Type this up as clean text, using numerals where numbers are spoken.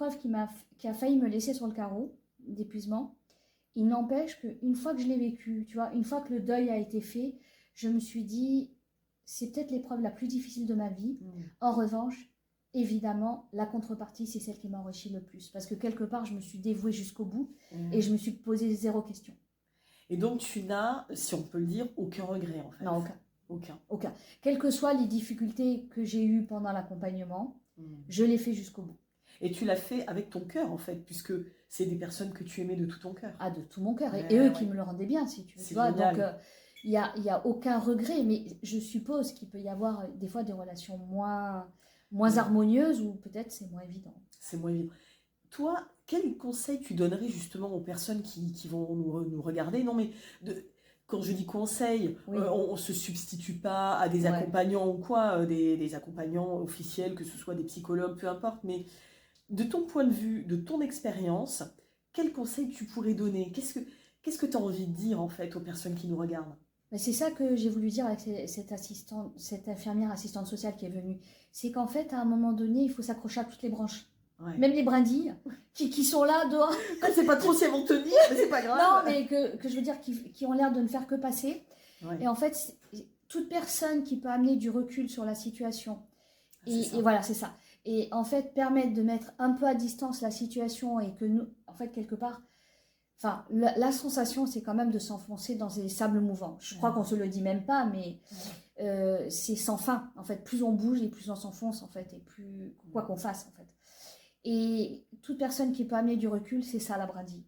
épreuve qui a failli me laisser sur le carreau d'épuisement. Il n'empêche qu'une fois que je l'ai vécu, tu vois, une fois que le deuil a été fait, je me suis dit, c'est peut-être l'épreuve la plus difficile de ma vie. En revanche, évidemment, la contrepartie, c'est celle qui m'a enrichi le plus. Parce que quelque part, je me suis dévouée jusqu'au bout et je me suis posé 0 question. Et donc, tu n'as, si on peut le dire, aucun regret, en fait. Non, aucun. Aucun. Quelles que soient les difficultés que j'ai eues pendant l'accompagnement, je l'ai fait jusqu'au bout. Et tu l'as fait avec ton cœur, en fait, puisque c'est des personnes que tu aimais de tout ton cœur. Ah, de tout mon cœur. Et eux qui me le rendaient bien, si tu veux. C'est vois. génial. Donc, il y a aucun regret. Mais je suppose qu'il peut y avoir des fois des relations moins harmonieuses ou peut-être c'est moins évident. C'est moins évident. Toi, quel conseil tu donnerais justement aux personnes qui vont nous regarder? Non, mais quand je dis conseil, on ne se substitue pas à des accompagnants ou quoi, des accompagnants officiels, que ce soit des psychologues, peu importe, mais de ton point de vue, de ton expérience, quel conseil tu pourrais donner? Qu'est-ce que tu as envie de dire en fait aux personnes qui nous regardent? C'est ça que j'ai voulu dire avec cette infirmière assistante sociale qui est venue. C'est qu'en fait, à un moment donné, il faut s'accrocher à toutes les branches. Même les brindilles qui sont là dehors. C'est pas trop si elles vont tenir, mais c'est pas grave. Non, mais que je veux dire, qui ont l'air de ne faire que passer. Et en fait, toute personne qui peut amener du recul sur la situation, et voilà, c'est ça. Et en fait, permettre de mettre un peu à distance la situation et que nous, en fait, quelque part, enfin, la sensation, c'est quand même de s'enfoncer dans des sables mouvants. Je crois qu'on se le dit même pas, mais c'est sans fin. En fait, plus on bouge et plus on s'enfonce, en fait, et plus quoi qu'on fasse, en fait. Et toute personne qui peut amener du recul, c'est ça la brindille.